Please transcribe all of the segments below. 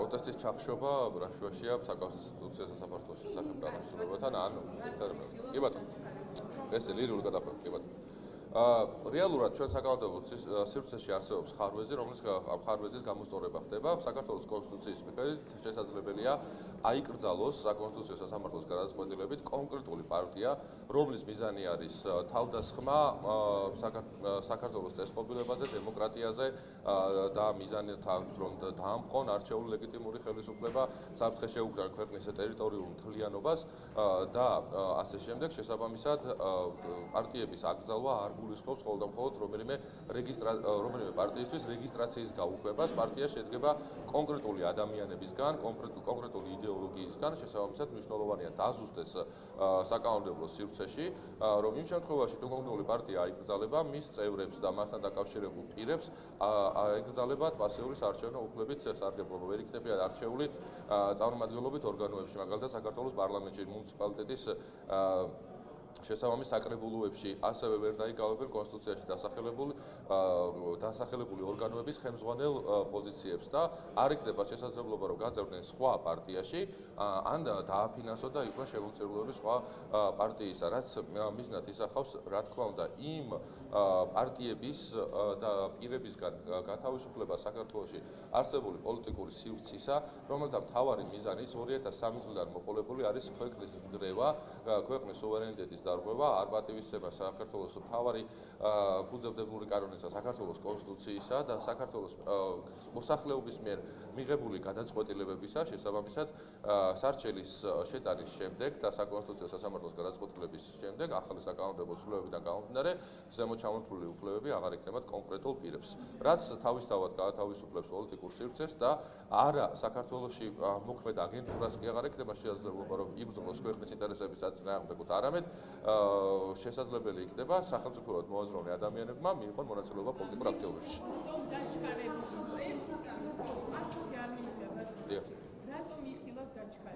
პროტესტის ჩახშობა რაშუაშია საკონსტიტუციო სასამართლოს შესახებ განხილვებათან ან კი ბატონო ეს ლირიული გადახვევა კი ბატონო რეალურად ჩვენ საკანონმდებლო სივრცეში არსებობს ხარვეზი, რომელიც ამ ხარვეზის გამოსწორება ხდება საქართველოს კონსტიტუციის მიხედვით შესაძლებელია აიკრძალოს საკონსტიტუციო სასამართლოს გადაწყვეტილებით კონკრეტული პარტია, რომლის მიზანი არის თავდასხმა საქართველოს წესწყობილებაზე, დემოკრატიაზე და მიზანით აქვს რომ დაამხონ არჩეული ლეგიტიმური ხელისუფლება, საფრთხე შეუქმნან ქვეყნის ტერიტორიულ მთლიანობას და ასე შემდეგ შესაბამისად პარტიების აკრძალვა არ გულისხმობს მხოლოდ და მხოლოდ რომელიმე პარტიისთვის რეგისტრაციის გაუქმებას. პარტია შედგება კონკრეტული ადამიანებისგან, კონკრეტული იდეოლოგიისგან, შესაბამისად მნიშვნელოვანია დაზუსტეს საკანონმდებლო სივრცეში, რომ იმ შემთხვევაში თუ კონკრეტული პარტია აიკრძალება, მის წევრებს და მასთან დაკავშირებულ პირებს აიკრძალებათ პასიური საარჩევნო უფლებით სარგებლობა. ვერ იქნებიან არჩეული წარმომადგენლობით ორგანოებში, მაგალითად საქართველოს პარლამენტში, მუნიციპალიტეტის შესაბამის საკრებულოებში ასევე ვერ დაიკავებენ კონსტიტუციაში დასახელებული ორგანოების ხელმძღვანელ პოზიციებს და არ იქნება შესაძლებლობა რომ გაძევდნენ სხვა პარტიაში ან დააფინანსონ და იყვნენ შემოწირულები სხვა პარტიისა, რაც მიზნად ისახავს რა თქმა უნდა იმ პარტიების და პირებისგან გათავისუფლება საქართველოში არსებული პოლიტიკური სივრცისა, რომელთა მთავარი მიზანი 2003 წლიდან მოყოლებული არის ქვეყნის ნგრევა, ქვეყნის სუვერენიტეტის დარღვევა, არ პატივისცემა საქართველოს მთავარი ფუძემდებლური კანონისა, საქართველოს კონსტიტუციისა და საქართველოს მოსახლეობის მიერ მიღებული გადაწყვეტილებებისა შესაბამისად სარჩელის შეტანის შემდეგ და საკონსტიტუციო სასამართლოს გადაწყვეტილების შემდეგ ახალი საკანონმდებლო ცვლილებებიდან გამომდინარე ზემოჩამოთვლილი უფლებები აღარ იქნებათ კონკრეტულ პირებს, რაც თავისთავად გაათავისუფლებს პოლიტიკურ სივრცეს და არა საქართველოში მოქმედ აგენტურას კი აღარ იქნება შესაძლებლობა რომ იბრძოლოს ქვეყნის ინტერესების საწინააღმდეგოდ, არამედ შესაძლებელი იქნება სახელმწიფოებად მოაზროვნე ადამიანებმა მიიღონ მონაწილეობა პოლიტიკურ აქტივობებში.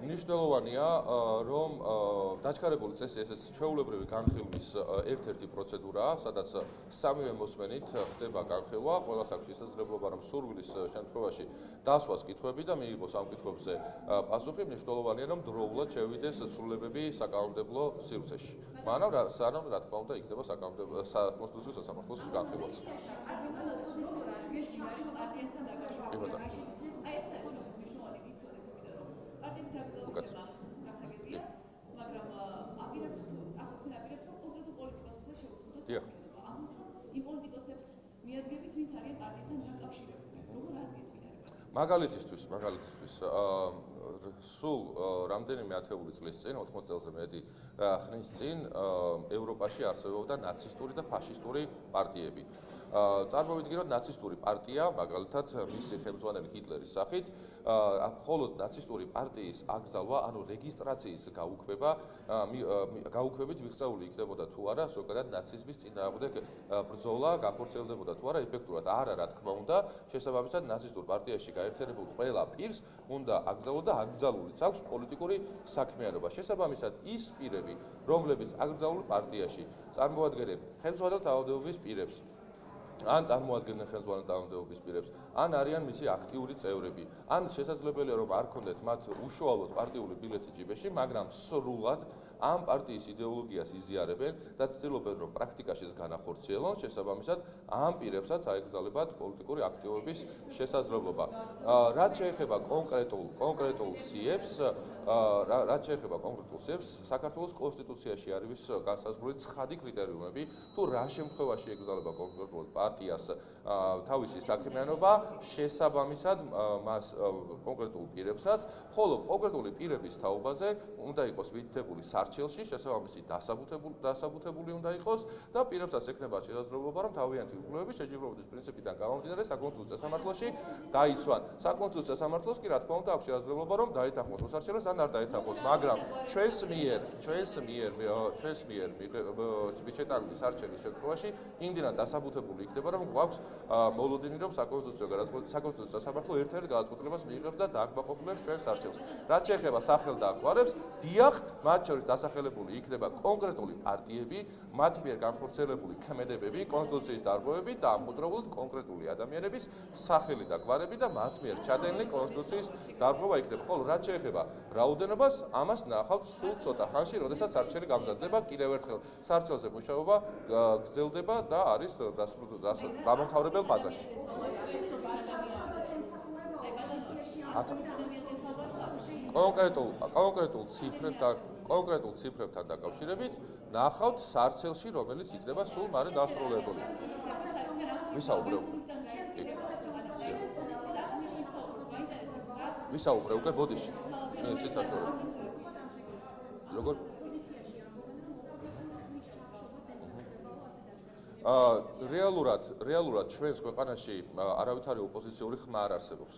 მნიშვნელოვანია რომ დაჩქარებული წესი ეს ჩვეულებრივი განხილვის ერთ-ერთი პროცედურაა, სადაც სამივე მოსმენით ხდება განხილვა, ყველას აქვს შესაძლებლობა რომ სურვილის შემთხვევაში დასვას კითხვები და მიიღოს ამ კითხვებზე პასუხი. მნიშვნელოვანია რომ დროულად შევიდეს ცვლილებები საკანონმდებლო სივრცეში. სანამ რა თქმა უნდა იქნება საკონსტიტუციო სასამართლოს განხილვაც. მაგალითისთვის სულ რამდენიმე ათეული წლის წინ 80 წელზე მეტი ხნის წინ ევროპაში არსებობდა ნაცისტური და ფაშისტური პარტიები. წარმოვიდგინოთ ნაცისტური პარტია, მაგალითად მისი ხელმძღვანელი ჰიტლერის სახით, მხოლოდ ნაცისტური პარტიის აკრძალვა, ანუ რეგისტრაციის გაუქმებით მიღწეული იქნებოდა თუ არა ზოგადად ნაციზმის წინააღმდეგ ბრძოლა გახორციელდებოდა თუ არა ეფექტურად. არა, რა თქმა უნდა, შესაბამისად ნაცისტურ პარტიაში გაერთიანებულ ყველა პირს უნდა აკრძალოს და აკრძალულიც აქვს პოლიტიკური საქმიანობა. შესაბამისად ის პირები, რომლებიც აკრძალულ პარტიაში წარმოადგენენ ხელმძღვანელ თავმჯდომარის პირებს, ან წარმოადგენენ ხელმძღვანელ თავმჯდომარის პირებს, ან არიან მისი აქტიური წევრები, ან შესაძლებელია რომ არ ქონდეთ მათ უშუალოდ პარტიული ბილეთი ჯიბეში, მაგრამ სრულად ამ პარტიის იდეოლოგიას იზიარებენ და ცდილობენ რომ პრაქტიკაში განახორციელონ, შესაბამისად ამ პირებსაც აეკრძალებათ პოლიტიკური აქტივობის შესაძლებლობა. რაც შეეხება კონკრეტულ სიებს, საქართველოს კონსტიტუციაში არის განსაზღვრული ცხადი კრიტერიუმები, თუ რა შემთხვევაში ეკრძალება კონკრეტულ პარტიას თავისი საქმიანობა, შესაბამისად მას კონკრეტულ პირებსაც, ხოლო კონკრეტული პირების თაობაზე უნდა იყოს მითითებული სარჩელში, შესაბამისი დასაბუთებული უნდა იყოს და პირებსაც ექნება შესაძლებლობა რომ თავიანთი უფლებები შეჯიბრებების პრინციპიდან გამომდინარე საკონსტიტუციო სასამართლოში დაიცვან. საკონსტიტუციო სასამართლოს კი რა თქმა უნდა აქვს შესაძლებლობა რომ დაეთანხმოს მოსარჩელს ან არ დაეთანხმოს, მაგრამ ჩვენს მიერ შეტანილი სარჩელის შემთხვევაში იმდენად დასაბუთებული იქნება რომ გვაქვს მოლოდინი რომ საკონსტიტუციო სასამართლო ერთ-ერთ გადაწყვეტილებას მიიღებს და დააკმაყოფილებს ჩვენს სარჩელს. რაც შეეხება სახელდააყარებს, დიახ, მათ შორის დასახელებული იქნება კონკრეტული პარტიები, მათ მიერ განხორციელებული ქმედებები, კონსტიტუციის დარღვევები და ამოძრავულად კონკრეტული ადამიანების სახელი და გვარები და მათ მიერ ჩადენილი კონსტიტუციის დარღვევა იქნება. ხოლო რაც შეეხება რაოდენობას, ამას ნახავთ სულ ცოტა ხანში, როდესაც არჩეული გამზადდება, კიდევ ერთხელ სარჩელზე მუშაობა გრძელდება და არის გამომთავრებელ ფაზაში. კონკრეტულ ციფრებთან დაკავშირებით ნახავთ სარჩელში, რომელიც იქნება სულ მალე დასრულებული. ვისაუბრე უკვე ბოდიში. როგორ? რეალურად ჩვენს ქვეყანაში არავითარი ოპოზიციური ხმა არ არსებობს.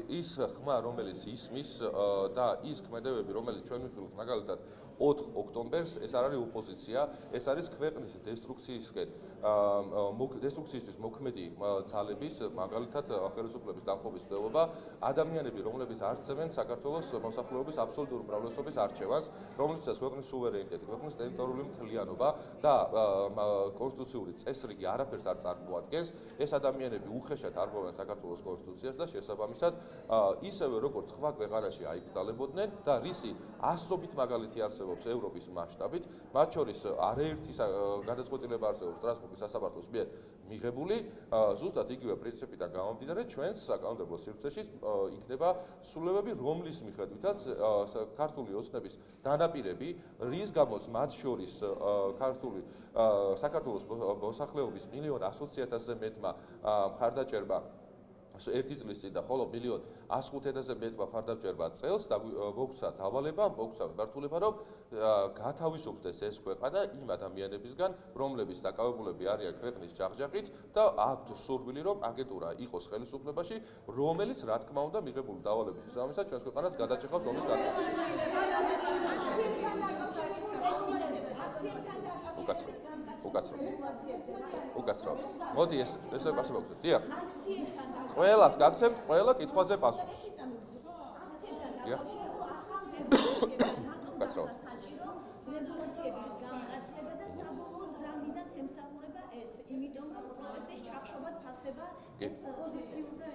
ის ხმა, რომელიც ისმის და ის ქმედებები, რომელიც ჩვენ ვიხილავთ, მაგალითად 4 ოქტომბერს, ეს არ არის ოპოზიცია, ეს არის ქვეყნის დესტრუქციისთვის მოქმედი ძალების, მაგალითად ხელისუფლების დამხობის მცდელობა, ადამიანები, რომლებიც არწევენ საქართველოს მოსახლეობის აბსოლუტურ უმრავლესობის არჩევანს, რომლითაც ქვეყნის სუვერენიტეტი, ქვეყნის ტერიტორიული მთლიანობა და კონსტიტუციური წესრიგი არაფერს არ წარმოადგენს, ეს ადამიანები უხეშად არღვევენ საქართველოს კონსტიტუციას და შესაბამისად ისევე როგორც სხვა ქვეყანაში აიკრძალებოდნენ და რისი ასობით მაგალითი არსებობს ევროპის მასშტაბით, მათ შორის არაერთი გადაწყვეტილება არსებობს სტრასბურგის სასამართლოს მიერ მიღებული, ზუსტად იგივე პრინციპიდან გამომდინარე, ჩვენს საკანონმდებლო სივრცეში იქნება სრულებები, რომლის მიხედვითაც ქართული ოცნების დანაპირები, რის გამოც მათ შორის საქართველოს მოსახლეობის 1,100,000-ზე მეტმა მხარდაჭერა ერთი წლის წინ და ხოლო 1,105,000-ზე მეტმა მხარდაჭერა წელს და მოგცა დავალება, მოგცა მიმართულება, რომ გათავისუფლდეს ეს ქვეყანა იმ ადამიანებისგან, რომლებიც დაკავებულები არიან ქვეყნის ჯახჯახით და აქვთ სურვილი, რომ აგენტურა იყოს ხელისუფლებაში, რომელიც რა თქმა უნდა მიღებული დავალების შესაბამისად ჩვენს ქვეყანას გადაჭეხავს ომის გასაწყისში. უკაცრავ. მოდი ესე პასუხობთ. დიახ. ყველას გაგცემთ ყველა კითხვაზე პასუხს. დიახ. უკაცრავ. რეგულაციების გამკაცება და საბოლოოდ რა მიზანს ემსახურება ეს, იმიტომ რომ პროტესტის ჩახშობა ფასდება ეს პოზიციურ და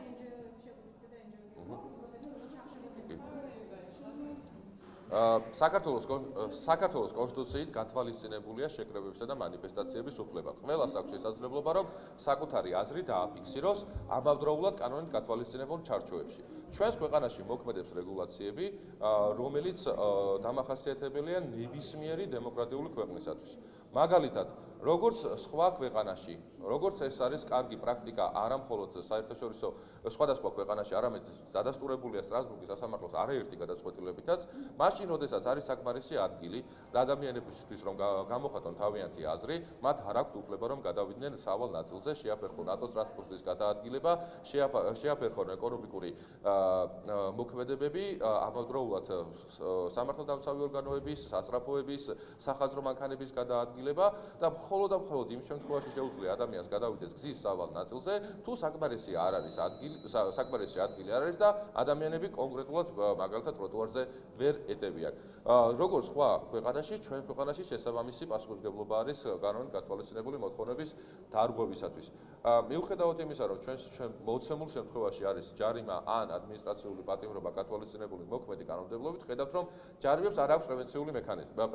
საქართველოს კონსტიტუციით გათვალისწინებულია შეკრებებისა და მანიფესტაციების უფლება. ყველას აქვს შესაძლებლობა, რომ საკუთარი აზრი დააფიქსიროს ამავდროულად კანონით გათვალისწინებულ ჩარჩოებში. ჩვენს ქვეყანაში მოქმედებს რეგულაციები, რომელიც დამახასიათებელია ნებისმიერი დემოკრატიული ქვეყნისათვის. მაგალითად, როგორც სხვა ქვეყანაში, როგორც ეს არის კარგი პრაქტიკა არა მხოლოდ საერთაშორისო სხვადასხვა ქვეყანაში, არამედ დადასტურებულია სტრასბურგის სასამართლოს არაერთი გადაწყვეტილებითაც, მაშინ, როდესაც არის საკმარისი ადგილი ადამიანებისთვის, რომ გამოხატონ თავიანთი აზრი, მათ არ აქვთ უფლება, რომ გადავიდნენ სავალ ნაწილზე, შეაფერხონ ნატოს ტრანსპორტის გადაადგილება, შეაფერხონ ეკონომიკური მოქმედებები, ამავდროულად სამართალდამცავი ორგანოების, სასწრაფოების, სახაზრო მანქანების გადაადგილება და მხოლოდ იმ შემთხვევაში შეუძლია ადამიანს გადავიდეს გზის სავალ ნაწილზე, თუ საკმარისი ადგილი არ არის და ადამიანები კონკრეტულად მაგალითად ტროტუარზე ვერ ეტევიან. როგორც სხვა ქვეყანაში, ჩვენ ქვეყანაში შესაბამისი პასუხისმგებლობა არის კანონით გათვალისწინებული მოთხოვნების დარღვევისათვის. მიუხედავად იმისა, რომ ჩვენ მოცემულ შემთხვევაში არის ჯარიმა ან ადმინისტრაციული პატიმრობა გათვალისწინებული მოქმედი კანონმდებლობით, ხედავთ, რომ ჯარიმებს არ აქვს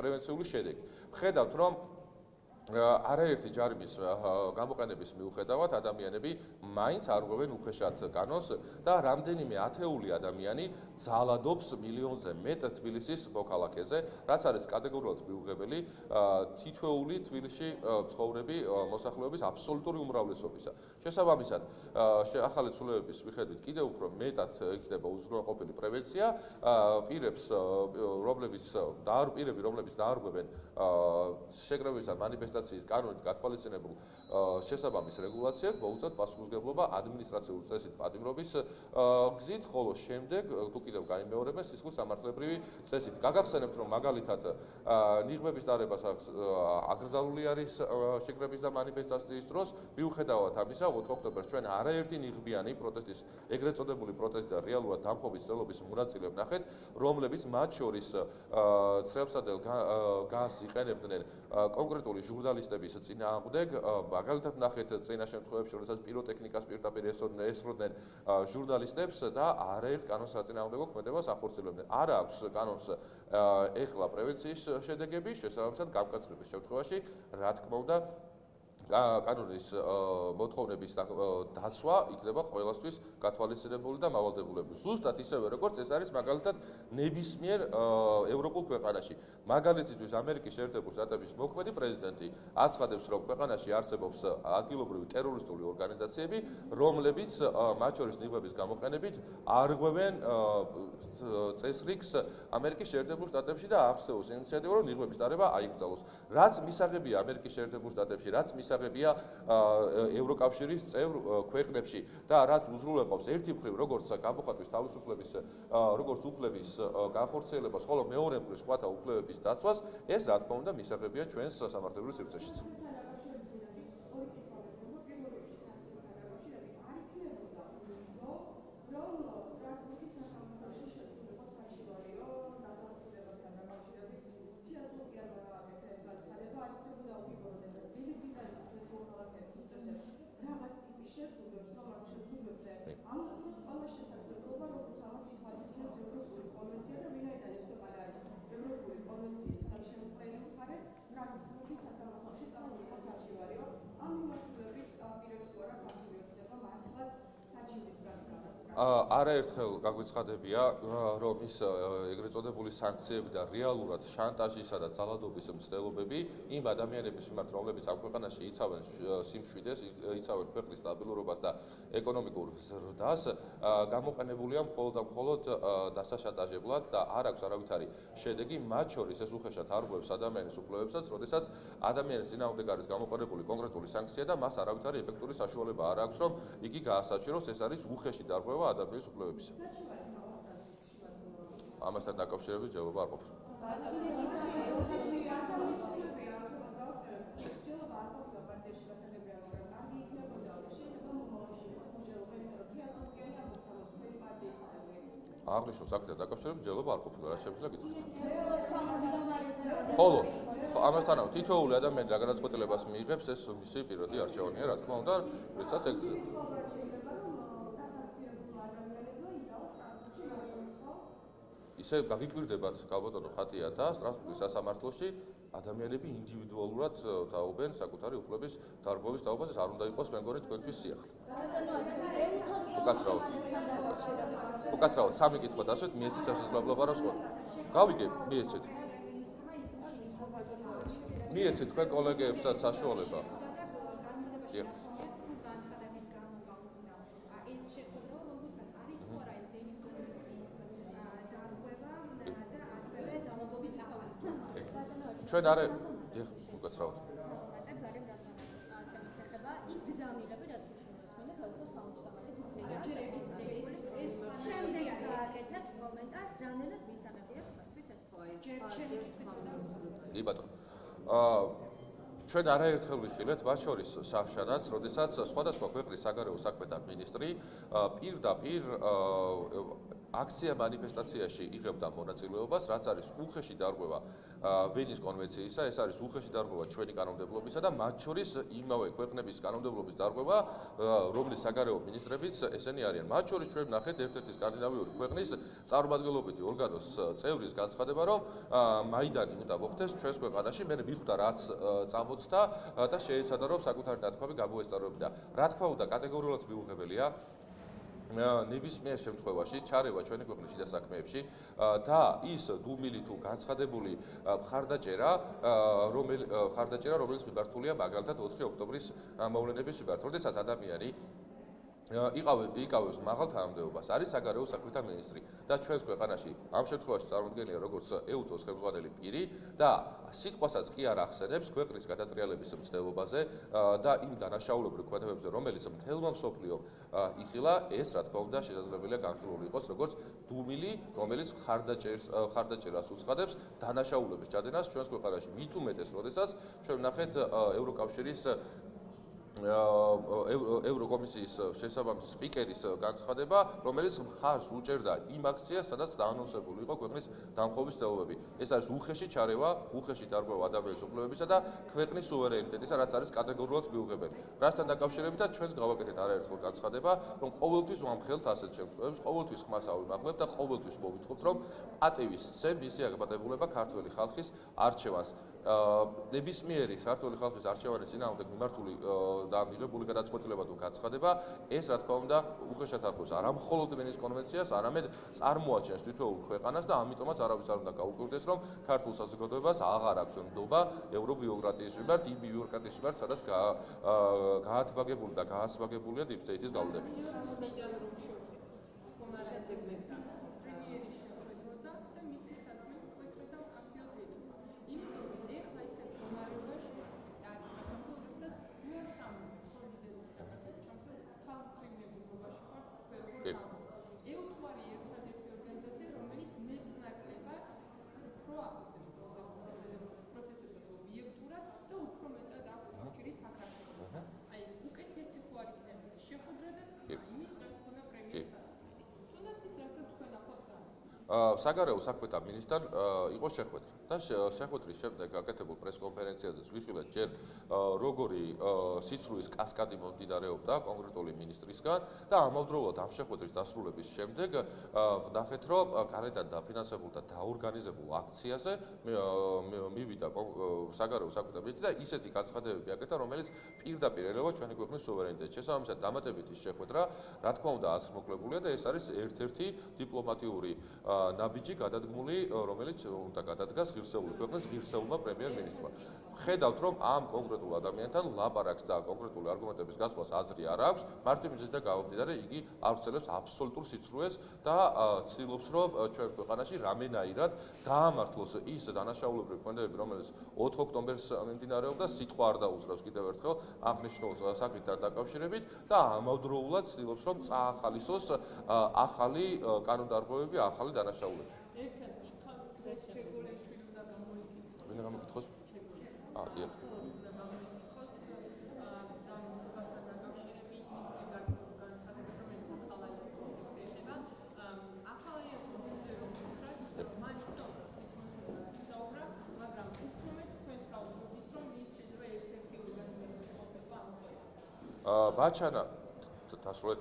პრევენციული შედეგი. ხედავთ, რომ არაერთი ჯარიმის გამოყენების მიუხედავად ადამიანები მაინც არღვევენ უხეშად კანონს და რამდენიმე ათეული ადამიანი ძალადობს მილიონზე მეტ თბილისის მოქალაქეზე, რაც არის კატეგორიულად მიუღებელი თითოეული თბილისში ცხოვრები მოსახლეობის აბსოლუტური უმრავლესობისა. შესაბამისად, ახალი ცვლილებების მიხედვით კიდევ უფრო მეტად იქნება უზრუნველყოფილი პრევენცია პირები, რომლებიც დაარღვევენ შეკრებებისა და მანიფესტაციის კანონით გათვალისწინებულ შესაბამის რეგულაციად მოუწევთ პასუხისმგებლობა ადმინისტრაციული წესით პატიმრობის გზით, ხოლო შემდეგ თუ კიდევ გაიმეორებენ სისხლის სამართლებრივი წესით. გაგახსენებთ, რომ მაგალითად ნიღბების დარებას აკრძალული არის შეკრების და მანიფესტაციის დროს, მიუხედავად ამისა, 4 ოქტომბერს ჩვენ არაერთი ნიღბიანი პროტესტის, ეგრეთ წოდებული პროტესტი და რეალურად დამხობის ცდელობის მონაწილე ვნახეთ, რომლებიც მათ შორის ცრებსადელ გაზს იყენებდნენ კონკრეტული ჟურნალისტების წინააღმდეგ, მაგალითად ვნახეთ წინა შემთხვევებში, როდესაც პიროტექნიკას პირდაპირ ესროდნენ ჟურნალისტებს და არაერთ კანონს საწინააღმდეგო ქმედებას ახორციელებდნენ. არ აქვს კანონს ეხლა პრევენციის შედეგები, შესაბამისად გამკაცრების შემთხვევაში, რა თქმა უნდა, კანონის მოთხოვნების დაცვა იქნება ყველასთვის გათვალისწინებული და მავალდებულები. ზუსტად ისევე როგორც ეს არის მაგალითად ნებისმიერ ევროპულ ქვეყანაში. მაგალითისთვის ამერიკის შეერთებული შტატების მოქმედი პრეზიდენტი აცხადებს, რომ ქვეყანაში არსებობს ადგილობრივი ტერორისტული ორგანიზაციები, რომლებიც მათ შორის ნიღბების გამოყენებით არღვევენ წესრიგს ამერიკის შეერთებულ შტატებში და ახსოვს ინიციატივა, რომ ნიღბების დარება აიკრძალოს. რაც მისაღებია ამერიკის შეერთებულ შტატებში, რაც მისაღებია ევროკავშირის წევრ ქვეყნებში და რაც უზრუნველყოფს ერთი მხრივ როგორც გამოხატვის თავისუფლების როგორც უფლების განხორციელებას, ხოლო მეორე მხრივ სხვათა უფლებების დაცვას, ეს რა თქმა უნდა მისაღებია ჩვენს სამართლებრივ სივრცეშიც. არაერთხელ გაგვეცხადებია, რომ ის ეგრეთ წოდებული სანქციები და რეალურად შანტაჟისა და ძალადობის მცდელობები იმ ადამიანების მიმართ, რომლებიც ამ ქვეყანაში იცავენ სიმშვიდეს, იცავენ ქვეყნის სტაბილურობას და ეკონომიკურ ზრდას, გამოყენებულია მხოლოდ და მხოლოდ დასაშანტაჟებლად და არ აქვს არავითარი შედეგი, მათ შორის ეს უხეშად არღვევს ადამიანის უფლებებსაც, როდესაც ადამიანის წინააღმდეგ არის გამოყენებული კონკრეტული სანქცია და მას არავითარი ეფექტური საშუალება არ აქვს, რომ იგი გაასაჭიროს, ეს არის უხეში დარღვევა ადამიანის უფლებებისა. ამასთან დაკავშირებით ჯერობა არ ყოფილა. აღნიშნულ საკითხთან დაკავშირებით ჯერობა არ ყოფილა, რაც შეგვიძლია გითხრათ. ხოლო ამასთანავე თითოეული ადამიანი რა გადაწყვეტილებას მიიღებს, ეს მისი პირადი არჩევანია, რა თქმა უნდა, როდესაც ეგ ისე გაგიკვირდებათ კალბატონო ხატია და სტრასბურგის სასამართლოში ადამიანები ინდივიდუალურად თაობენ საკუთარი უფლების დარღვევის თაობაზე, არ უნდა იყოს მე მგონი თქვენთვის სიახლე. უკაცრავად სამი კითხვა დასვეთ, მიეცეთ სასწრაფლობა რა სხვა. გავიგებ, მიეცეთ. მიეცეთ თქვენ კოლეგებსაც საშუალება. ჩვენ არ უკაცრავად. ის გზავნილები რაც გუშინოსმენთ თალკოს თავმჯდომარის მხრიდან შემდეგ გააკეთებს კომენტარს რანაირად მისაღებია თქვენთვის ეს კი ბატონო. ჩვენ არაერთხელ ვიხილეთ მათ შორის სახშანაც, როდესაც სხვადასხვა ქვეყნის საგარეო საქმეთა მინისტრი პირდაპირ აქცია მანიფესტაციაში იღებდა მონაწილეობას, რაც არის უხეში დარღვევა ვენის კონვენციისა, ეს არის უხეში დარღვევა ჩვენი კანონმდებლობისა და მათ შორის იმავე ქვეყნების კანონმდებლობის დარღვევა, რომლის საგარეო მინისტრებიც ესენი არიან. მათ შორის ჩვენ ვნახეთ ერთ-ერთი სკანდინავიური ქვეყნის წარმომადგენლობითი ორგანოს წევრის განცხადება, რომ მაიდანი უნდა მოხდეს ჩვენს ქვეყანაში, მე მიხვდა რაც წამოწდა და შეეცადა რომ საკუთარი ნათქვამი გამოესწორებინა. რა თქმა უნდა, კატეგორიულად მიუღებელია ნებისმიერ შემთხვევაში ჩარევა ჩვენი ქვეყნის შიდა საქმეებში და ის დუმილი თუ განცხადებული მხარდაჭერა, რომელიც მიმართულია მაგალითად 4 ოქტომბრის მოვლენების მიმართ, როდესაც ადამიანი იკავებს მაღალ თანამდებობას, არის საგარეო საქმეთა მინისტრი და ჩვენს ქვეყანაში ამ შემთხვევაში წარმოდგენია როგორც ეუთოს ხელმძღვანელი პირი და სიტყვასაც კი არ ახსენებს ქვეყნის გადატრიალების მცდელობაზე და იმ დანაშაულებრივ ქმედებებზე, რომელიც მთელმა მსოფლიომ იხილა, ეს რა თქმა უნდა შესაძლებელია განხილული იყოს როგორც დუმილი, რომელიც ხარდაჭერას უცხადებს დანაშაულების ჩადენას ჩვენს ქვეყანაში. მით უმეტეს, როდესაც ჩვენ ვნახეთ ევროკავშირის ევროკომისიის შესაბამის სპიკერის განცხადება, რომელიც მხარს უჭერდა იმ აქციას, სადაც დაანონსებული იყო ქვეყნის დამხობის ცდილობები. ეს არის უხეში ჩარევა, უხეში დარღვევა ადამიანის უფლებებისა და ქვეყნის სუვერენიტეტისა, რაც არის კატეგორიულად მიუღებელი. რასთან დაკავშირებითაც ჩვენს გავაკეთეთ არაერთხელ განცხადება, რომ ყოველთვის ვამხელთ ასეთ შემთხვევებს, ყოველთვის ხმას ავიმაღლებთ და ყოველთვის მოვითხოთ, რომ პატივისცემ მისი აკმაყოფილება ქართველი ხალხის არჩევანს. ნებისმიერი ქართველი ხალხის არჩევანის წინააღმდეგ მიმართული და მიღებული გადაწყვეტილება თუ განცხადება, ეს რა თქმა უნდა უხეშად ახლავს არა მხოლოდ ვენის კონვენციას, არამედ წარმოაჩენს თითოეულ ქვეყანას და ამიტომაც არავის არ უნდა გაუკვირდეს, რომ ქართულ საზოგადოებას აღარ აქვს ნდობა ევრობიუროკრატიის მიმართ, იმ ბიუროკრატიის მიმართ, სადაც გაათბაგებული და გაასვაგებულია deep state-ის გავლენები. საგარეო საქმეთა მინისტრთან იყო შეხვედრა და შეხვედრის შემდეგ გაკეთებულ პრესკონფერენციაზე ვიხილეთ ჯერ როგორი სიცრუის კასკადი მომდინარეობდა კონკრეტული ministrisგან და ამავდროულად ამ შეხვედრის დასრულების შემდეგ ვნახეთ რომ გარედან დაფინანსებულ და დაორგანიზებულ აქციაზე მივიდა საგარეო საქმეთა მინისტრი და ისეთი განცხადებები აკეთა რომელიც პირდაპირ ელევა ჩვენი ქვეყნის სუვერენიტეტს. შესაბამისად დამატებით ის შეხვედრა რა თქმა უნდა ასმოკლებულია და ეს არის ერთ-ერთი დიპლომატიური ნაბიჯი გადადგმული, რომელიც უნდა გადადგას ღირსეული ქვეყნის ღირსეულმა პრემიერ-მინისტრმა. ხედავთ, რომ ამ კონკრეტულ ადამიანთან ლაპარაკს და კონკრეტული არგუმენტების გასვლას აზრი არ აქვს, მარტო მიზეზიდან გამომდინარე, იგი ავრცელებს აბსოლუტურ სიცრუეს და ცდილობს, რომ ჩვენ ქვეყანაში რამენაირად გაამართლოს ის დანაშაულებრივი ქმედებები, რომელიც 4 ოქტომბერს მიმდინარეობდა, სიტყვა არ დაუძრავს კიდევ ერთხელ აღნიშნულ საკითხთან დაკავშირებით და ამავდროულად ცდილობს, რომ წაახალისოს ახალი კანონდარღვევები, ახალი დანაშაულებები. ვინ გამოგითხოს? დიახ. ბაჩანა დასრულეთ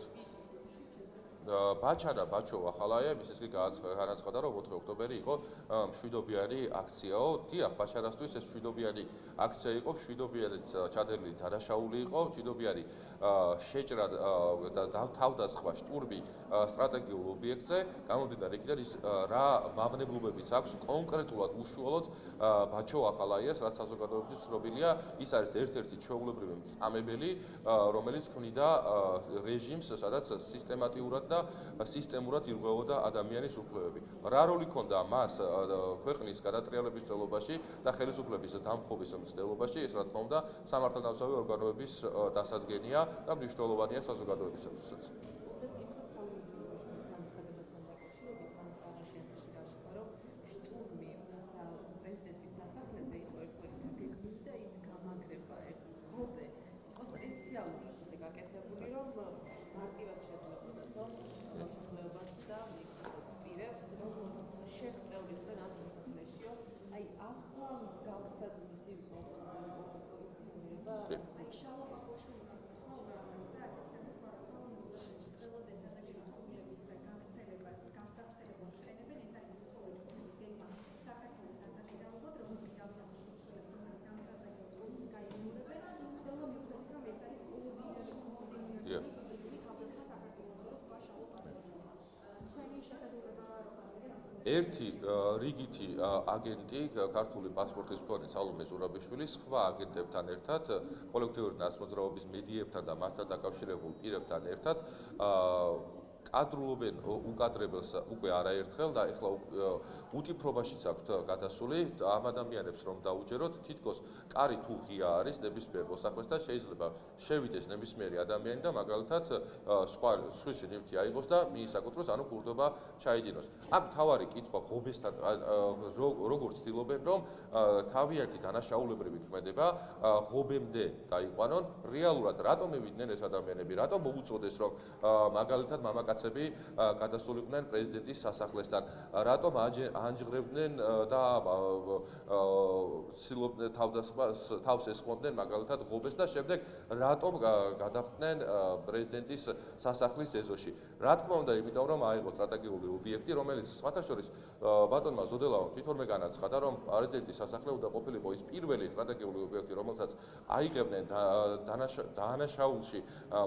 ბაჩანა ბაჩოვა ხალაია მისის კი განაცხადა რომ 4 ოქტომბერი იყო მშვიდობიანი აქციაო. დიახ, ბაჩანასთვის ეს მშვიდობიანი აქცია იყო, მშვიდობიანი ჩადენილი დანაშაული იყო, მშვიდობიანი შეჭრა და თავდასხმა შტურმი სტრატეგიულ ობიექტზე. გამომდინარე იქიდან ის რა მავნებლობებიც აქვს კონკრეტულად უშუალოდ ბაჩოვა ხალაიას, რაც საზოგადოებისთვის ცნობილია, ის არის ერთ-ერთი ჩვეულებრივი მწამებელი, რომელიც ქმნიდა რეჟიმს, სადაც სისტემატიურად და სისტემურად ირღვეოდა ადამიანის უფლებები. რა როლი ჰქონდა მას ქვეყნის გადატრიალების მცდელობაში და ხელისუფლების დამხობის მცდელობაში, ეს რა თქმა უნდა სამართალდამცავი ორგანოების დასადგენია და მნიშვნელოვანია საზოგადოებისათვის. ერთი რიგითი აგენტი ქართული პასპორტის მქონე სალომე ზურაბიშვილი სხვა აგენტებთან ერთად კოლექტიური ნაცმოძრაობის მედიებთან და მასთან დაკავშირებულ პირებთან ერთად კადრულობენ უკადრებელს უკვე არაერთხელ და ეხლა უტიფრობაშიც აქვთ გადასული ამ ადამიანებს რომ დაუჯეროთ თითქოს კარი თუ ღია არის ნებისმიერ მოსახლესთან შეიძლება შევიდეს ნებისმიერი ადამიანი და მაგალითად სხვისი ნივთი აიღოს და მიისაკუთროს ანუ კურდობა ჩაიდინოს. აქ თავარი კითხვა ღობესთან როგორ ცდილობენ რომ თავიანთი დანაშაულებრივი ქმედება ღობემდე დაიყვანონ რეალურად რატომ მივიდნენ ეს ადამიანები რატომ მოუწოდეს რომ მაგალითად მამაკაცები გადასულიყვნენ პრეზიდენტის სასახლესთან რატომ ანჯღრებდნენ და ცდილობდნენ თავს ესხმოდნენ მაგალითად ღობეს და შემდეგ რატომ გადახვდნენ პრეზიდენტის სასახლის ეზოში. რა თქმა უნდა, იმიტომ რომ აიღო სტრატეგიული ობიექტი, რომელიც სხვათა შორის ბატონმა ზოდელავამ თვითონმე განაცხადა, რომ პრეზიდენტის სასახლე უნდა ყოფილიყო ის პირველი სტრატეგიული ობიექტი, რომელსაც აიღებდნენ დაანაშაულში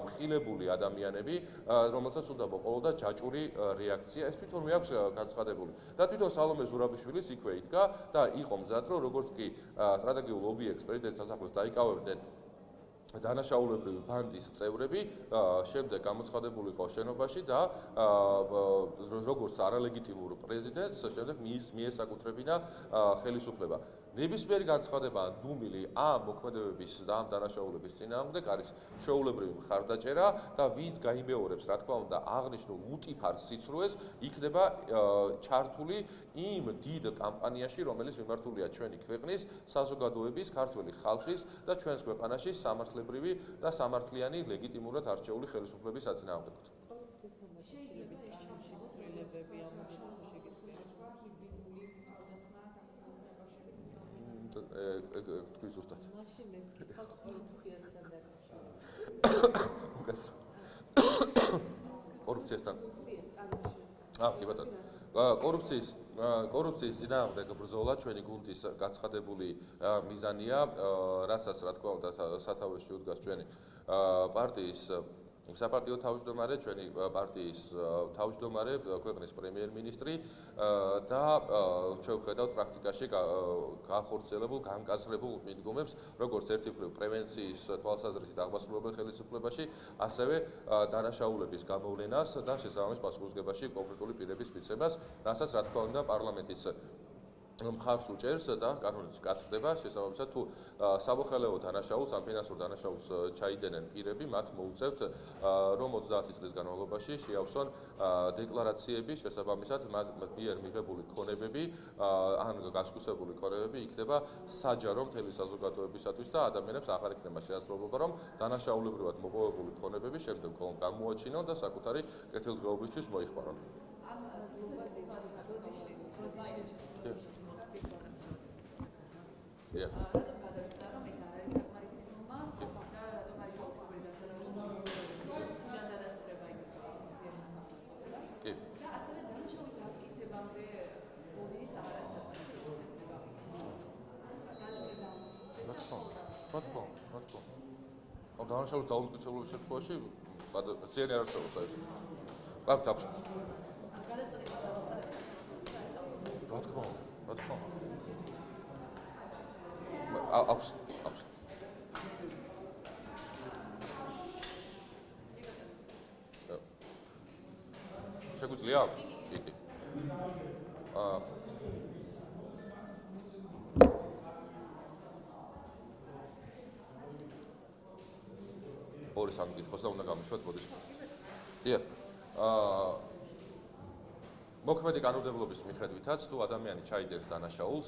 მხილებული ადამიანები, რომელსაც უნდა მოყოლოდა ჯაჭვური რეაქცია. ეს თვითონმე აქვს განცხადებული. და თვითონ სალომე ზურაბიშვილის იქვე იდგა და იყო მზად, რომ როგორც კი სტრატეგიულ ობიექტს პრეზიდენტის სასახლეს დაიკავებდნენ დანაშაულებრივი ბანდის წევრები შემდეგ გამოცხადებულიყო შენობაში და როგორც არალეგიტიმურ პრეზიდენტს შემდეგ მიესაკუთრებინა ხელისუფლება. ნებისმიერი განცხადება დუმილი ამ მოქმედებების და ამ დანაშაულების წინააღმდეგ არის ჩვეულებრივი მხარდაჭერა და ვინც გაიმეორებს რა თქმა უნდა აღნიშნულ უტიფარ სიცრუეს იქნება ჩართული იმ დიდ კამპანიაში რომელიც მიმართულია ჩვენი ქვეყნის საზოგადოების ქართველი ხალხის და ჩვენს ქვეყანაში სამართლებრივი და სამართლიანი ლეგიტიმურად არჩეული ხელისუფლების საწინააღმდეგოდ. თქვი ზუსტად. მაშინ მე ვკითხავ კორუფციასთან დაკავშირებით. კორუფციასთან. კი ბატონო. კორუფციის წინააღმდეგ ბრძოლა ჩვენი გუნდის გაცხადებული მიზანია, რასაც რა თქმა უნდა სათავეში უდგას ჩვენი პარტიის საპარტიო თავმჯდომარე, ჩვენი პარტიის თავმჯდომარე, ქვეყნის პრემიერ-მინისტრი და ჩვენ ვხედავთ პრაქტიკაში განხორციელებულ, განკაცრებულ მიდგომებს, როგორც ერთი მხრივ პრევენციის თვალსაზრისით აღმასრულებელ ხელისუფლებაში, ასევე დანაშაულების გამოვლენას და შესაბამის პასუხისმგებაში კონკრეტული პირების მიცემას, რასაც რა თქმა უნდა პარლამენტის მხარს უჭერს და კანონიც გასწრდება შესაბამისად თუ სამოხელეო დანაშაულს ან ფინანსურ დანაშაულს ჩაიდენენ პირები მათ მოუწევთ რომ 30 წლის განმავლობაში შეავსონ დეკლარაციები შესაბამისად მიერ მიღებული ქონებები ან გასკუსებული ქონებები იქნება საჯარო მთელი საზოგადოებისათვის და ადამიანებს აღარ იქნება შესაძლებლობა რომ დანაშაულებრივად მოპოვებული ქონებები შემდეგ გამოაჩინონ და საკუთარი კეთილდღეობისთვის მოიხმარონ. დანაშაულის დაუმტკიცებლობის შემთხვევაში ზიანი არ არსებობს საერთოდ. აქვს აქვს. რა თქმა უნდა. აქვს. შეგვიძლია? კი. ორი სამი კითხოს და უნდა გამიშვათ მოდის. დიახ. მოქმედი კანონმდებლობის მიხედვითაც თუ ადამიანი ჩაიდენს დანაშაულს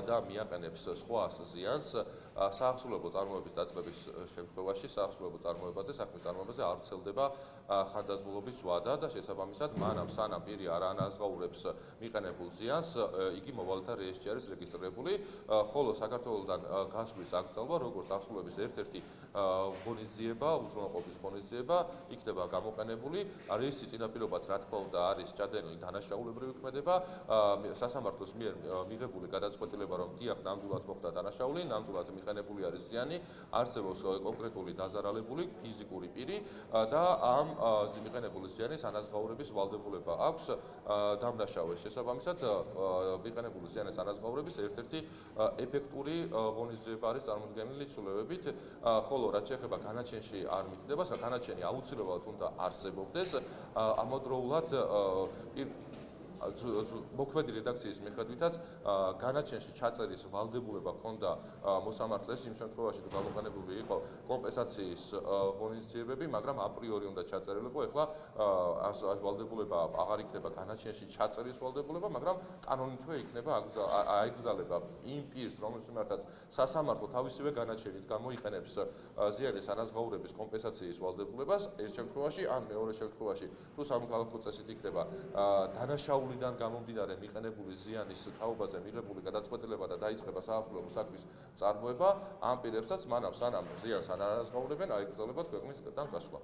და მიაყენებს სხვას ზიანს საახსრულებო წარმოების დაწყების შემთხვევაში საახსრულებო წარმოებაზე საქმის წარმოებაზე არ ვრცელდება ხანდაზმულობის ვადა და შესაბამისად მანამ სანამ პირი არ ანაზღაურებს მიყენებულ ზიანს იგი მოვალეთა რეესტრში არის რეგისტრირებული ხოლო საქართველოსთან გასვლის აკრძალვა როგორც აღსრულების ერთ-ერთი ღონისძიება უზრუნველყოფის ღონისძიება იქნება გამოყენებული რისი წინაპირობაც რა თქმა უნდა არის ჭადენილი დანაშაულებრივი ქმედება სასამართლოს მიერ მიღებული გადაწყვეტილება რომ დიახ ნამდვილად მოხდა დანაშაული ნამდვილად მიყენებული არის ზიანი, არსებობს კონკრეტული დაზარალებული ფიზიკური პირი და ამ მიყენებული ზიანის ანაზღაურების ვალდებულება აქვს დამნაშავეს. შესაბამისად, მიყენებული ზიანის ანაზღაურების ერთ-ერთი ეფექტური ღონისძიება არის წარმოდგენილი ცვლილებებით, ხოლო რაც შეეხება განაჩენში არ მითითდება, განაჩენი აუცილებლად უნდა არსებობდეს, ამავდროულად მოქმედი რედაქციის მიხედვითაც განაჩენში ჩაწერის ვალდებულება ჰქონდა მოსამართლეს იმ შემთხვევაში თუ გამოყენებული იყო კომპენსაციის ღონისძიებები, მაგრამ აპრიორი უნდა ჩაწერილიყო. ეხლა ვალდებულება აღარ იქნება განაჩენში ჩაწერის ვალდებულება, მაგრამ კანონითვე იქნება აიგზავნება იმ პირს, რომელსაც მიმართაც სასამართლო თავისივე განაჩენით გამოიყენებს ზიანის ანაზღაურების კომპენსაციის ვალდებულებას, ერთ შემთხვევაში ან მეორე შემთხვევაში თუ სამოქალაქო წესით იქნება დანაშაულიდან გამომდინარე მიყენებული ზიანის თაობაზე მიღებული გადაწყვეტილება და დაიწყება საავტომობილო საქმის წარმოება, ამ პირებსაც მანამ სანამ ზიანს არ ანაზღაურებენ, აიგზავებათ ქვეყნისგან გასვლა.